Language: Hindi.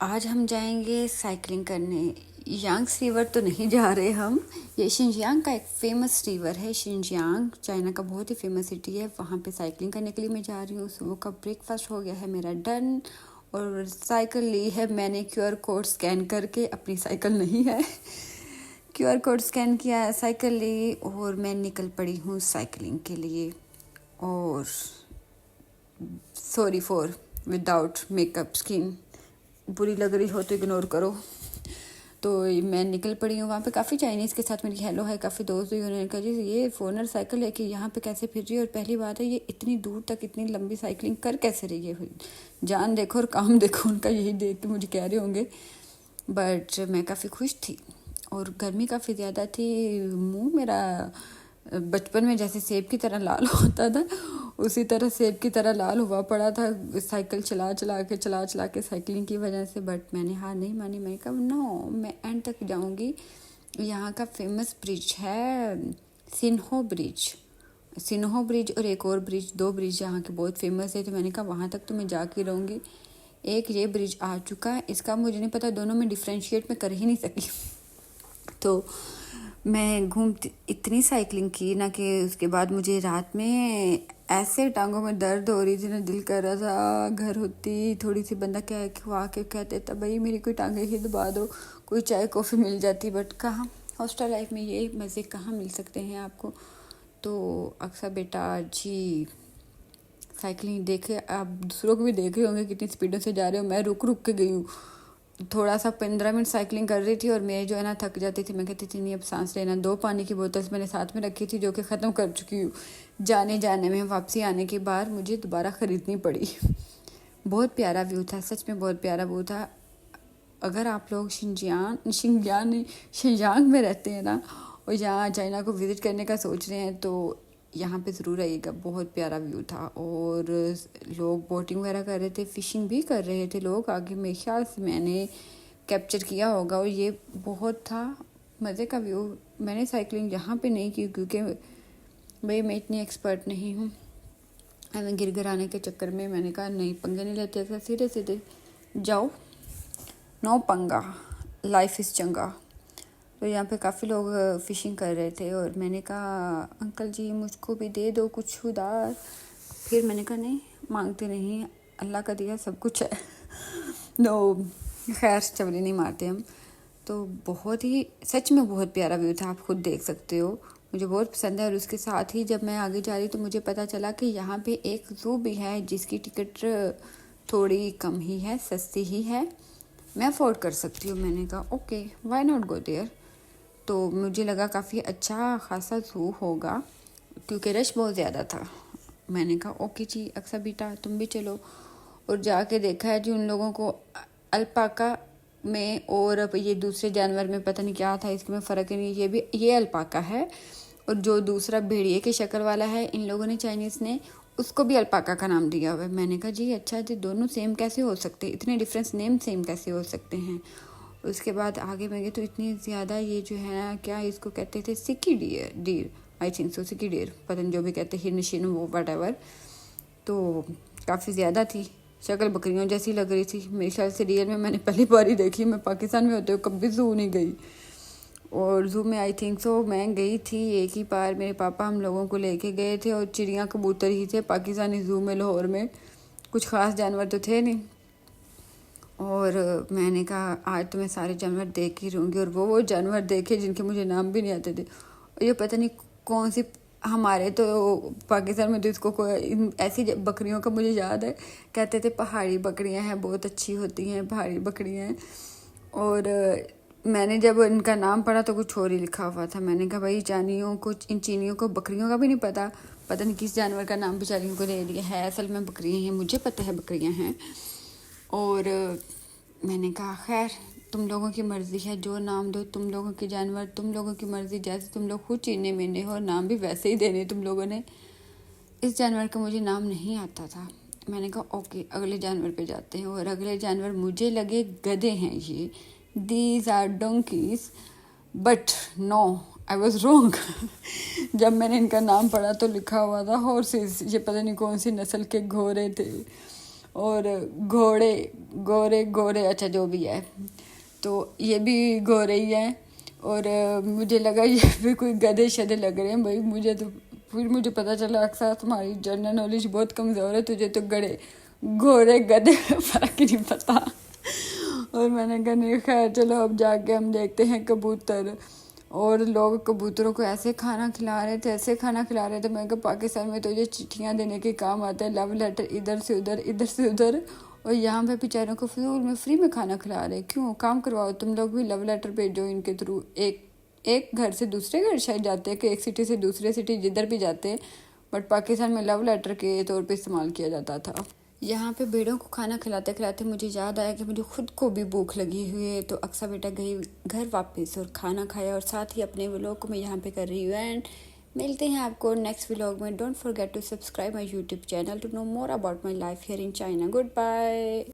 आज हम जाएंगे साइकिलिंग करने। यांग्स रिवर तो नहीं जा रहे हम। ये शिनजियांग का एक फेमस रिवर है। शिनजियांग चाइना का बहुत ही फेमस सिटी है। वहाँ पे साइकिलिंग करने के लिए मैं जा रही हूँ। सुबह का ब्रेकफास्ट हो गया है मेरा डन, और साइकिल ली है मैंने QR कोड स्कैन करके। अपनी साइकिल नहीं है। QR कोड स्कैन किया, साइकिल ली और मैं निकल पड़ी हूँ साइकिलिंग के लिए। और sorry for without makeup skin, बुरी लग रही हो तो इग्नोर करो। तो मैं निकल पड़ी हूँ। वहाँ पे काफ़ी चाइनीज़ के साथ मेरी हेलो है, काफ़ी दोस्त हुई। उन्होंने कहा जी ये फॉरनर साइकिल है कि यहाँ पे कैसे फिर रही है, और पहली बात है ये इतनी दूर तक इतनी लंबी साइकिलिंग कर कैसे रही है। जान देखो और काम देखो उनका, यही देख के मुझे कह रहे होंगे। बट मैं काफ़ी खुश थी और गर्मी काफ़ी ज़्यादा थी। मुँह मेरा बचपन में जैसे सेब की तरह लाल होता था, उसी तरह सेब की तरह लाल हुआ पड़ा था साइकिल चला चला के साइकिलिंग की वजह से। बट मैंने हार नहीं मानी। मैंने कहा नो, मैं एंड तक जाऊंगी। यहाँ का फेमस ब्रिज है सिन्हो ब्रिज और एक और ब्रिज, दो ब्रिज यहाँ के बहुत फेमस है। तो मैंने कहा वहाँ तक तो मैं जाके रहूँगी। एक ये ब्रिज आ चुका है, इसका मुझे नहीं पता, दोनों में डिफ्रेंशिएट मैं कर ही नहीं सकी। तो मैं इतनी साइकिलिंग की ना कि उसके बाद मुझे रात में ऐसे टांगों में दर्द हो रही थी ना, दिल कर रहा था घर होती थोड़ी सी बंदा क्या खवा के कहते था भाई मेरी कोई टांगे ही दबा दो, कोई चाय कॉफ़ी मिल जाती। बट कहाँ, हॉस्टल लाइफ में ये मज़े कहाँ मिल सकते हैं आपको। तो अक्सर बेटा जी साइकिलिंग देखे, आप दूसरों को भी देख रहे होंगे कितनी स्पीडों से जा रहे हो। मैं रुक के गई हूँ। थोड़ा सा 15 मिनट साइकिलिंग कर रही थी और मैं जो है ना थक जाती थी। मैं कहती थी नहीं अब सांस लेना। 2 पानी की बोतल मैंने साथ में रखी थी जो कि ख़त्म कर चुकी हूँ जाने में। वापसी आने के बाद मुझे दोबारा ख़रीदनी पड़ी। बहुत प्यारा व्यू था, सच में बहुत प्यारा व्यू था। अगर आप लोग शिनजियांग में रहते हैं ना और यहाँ चाइना को विज़िट करने का सोच रहे हैं तो यहाँ पे ज़रूर आइएगा। बहुत प्यारा व्यू था और लोग बोटिंग वगैरह कर रहे थे, फिशिंग भी कर रहे थे लोग आगे। मेरे ख्याल से मैंने कैप्चर किया होगा और ये बहुत था मज़े का व्यू। मैंने साइकिलिंग यहाँ पे नहीं की क्योंकि भाई मैं इतनी एक्सपर्ट नहीं हूँ। मैं गिर आने के चक्कर में मैंने कहा नहीं, पंगे नहीं लेते, ऐसा सीधे जाओ, नो पंगा, लाइफ इज़ चंगा। तो यहाँ पे काफ़ी लोग फ़िशिंग कर रहे थे और मैंने कहा अंकल जी मुझको भी दे दो कुछ उधार। फिर मैंने कहा नहीं, मांगते नहीं, अल्लाह का दिया सब कुछ है। नो, खैर चवली नहीं मारते हम। तो बहुत ही सच में बहुत प्यारा व्यू था, आप खुद देख सकते हो। मुझे बहुत पसंद है। और उसके साथ ही जब मैं आगे जा रही तो मुझे पता चला कि यहाँ पे एक ज़ू भी है जिसकी टिकट थोड़ी कम ही है, सस्ती ही है, मैं अफोर्ड कर सकती हूँ। मैंने कहा okay, why not go there. तो मुझे लगा काफ़ी अच्छा खासा ज़ू होगा क्योंकि रश बहुत ज़्यादा था। मैंने कहा ओके जी अक्सर बेटा तुम भी चलो। और जाके देखा है जी उन लोगों को अल्पाका में और ये दूसरे जानवर में पता नहीं क्या था, इसमें फ़र्क ही नहीं। ये अल्पाका है और जो दूसरा भेड़िए की शक्ल वाला है इन लोगों ने, चाइनीज़ ने, उसको भी अल्पाका का नाम दिया हुआ है। मैंने कहा जी अच्छा जी, दोनों सेम कैसे हो सकते हैं, इतने डिफरेंस नेम सेम कैसे हो सकते हैं। उसके बाद आगे में गए तो इतनी ज़्यादा ये जो है ना, क्या इसको कहते थे, sika deer, I think so, sika deer, पता नहीं जो भी कहते हैं, हिरन वो वट। तो काफ़ी ज़्यादा थी, शक्ल बकरियों जैसी लग रही थी। मेरे ख्याल से रियल में मैंने पहली बार ही देखी। मैं पाकिस्तान में होते हुए कभी ज़ू नहीं गई, और ज़ू में आई थिंक सो मैं गई थी एक ही बार। मेरे पापा हम लोगों को लेके गए थे और चिड़िया कबूतर ही थे पाकिस्तानी ज़ू में लाहौर में, कुछ ख़ास जानवर तो थे नहीं। और मैंने कहा आज तो मैं सारे जानवर देख ही रहूँगी। और वो जानवर देखे जिनके मुझे नाम भी नहीं आते थे। और ये पता नहीं कौन सी, हमारे तो पाकिस्तान में तो इसको कोई ऐसी बकरियों का मुझे याद है, कहते थे पहाड़ी बकरियां हैं, बहुत अच्छी होती हैं पहाड़ी बकरियां हैं। और मैंने जब इनका नाम पढ़ा तो कुछ और ही लिखा हुआ था। मैंने कहा भाई जानियों को, इन चीनियों को बकरियों का भी नहीं पता, पता नहीं किस जानवर का नाम बेचारियों को दे दिया है। असल में बकरियाँ हैं, मुझे पता है बकरियाँ हैं। और मैंने कहा खैर तुम लोगों की मर्ज़ी है, जो नाम दो, तुम लोगों के जानवर, तुम लोगों की मर्ज़ी, जैसे तुम लोग खुद चीने मेने हो, नाम भी वैसे ही देने तुम लोगों ने। इस जानवर का मुझे नाम नहीं आता था। मैंने कहा ओके अगले जानवर पे जाते हैं। और अगले जानवर मुझे लगे गधे हैं, ये these are donkeys, but no, I was wrong. जब मैंने इनका नाम पढ़ा तो लिखा हुआ था हॉर्सेस। ये पता नहीं कौन सी नस्ल के घोड़े थे। और घोड़े गोरे गोरे, अच्छा जो भी है, तो ये भी गोरे ही हैं। और मुझे लगा ये भी कोई गधे शधे लग रहे हैं भाई मुझे, तो फिर मुझे पता चला अक्सर तुम्हारी जनरल नॉलेज बहुत कमज़ोर है, तुझे तो घोड़े गधे फर्क ही नहीं पता। और मैंने कहा नहीं खैर चलो अब जाके हम देखते हैं कबूतर। और लोग कबूतरों को ऐसे खाना खिला रहे थे, ऐसे खाना खिला रहे थे। मैं कहा पाकिस्तान में तो ये चिट्ठियाँ देने के काम आते हैं, लव लेटर इधर से उधर इधर से उधर, और यहाँ पे बेचारों को फ्री में खाना खिला रहे। क्यों, काम करवाओ तुम लोग भी, लव लेटर भेजो इनके थ्रू। एक घर से दूसरे घर शायद जाते हैं, कि एक सिटी से दूसरे सिटी, जिधर भी जाते हैं, बट पाकिस्तान में लव लेटर के तौर पे इस्तेमाल किया जाता था। यहाँ पे भेड़ों को खाना खिलाते खिलाते मुझे याद आया कि मुझे खुद को भी भूख लगी हुई है। तो अक्सा बेटा गई घर वापस और खाना खाया, और साथ ही अपने व्लॉग को मैं यहाँ पे कर रही हूँ। एंड मिलते हैं आपको नेक्स्ट व्लॉग में। Don't forget to subscribe my YouTube channel to know more about my life here in China. Good bye.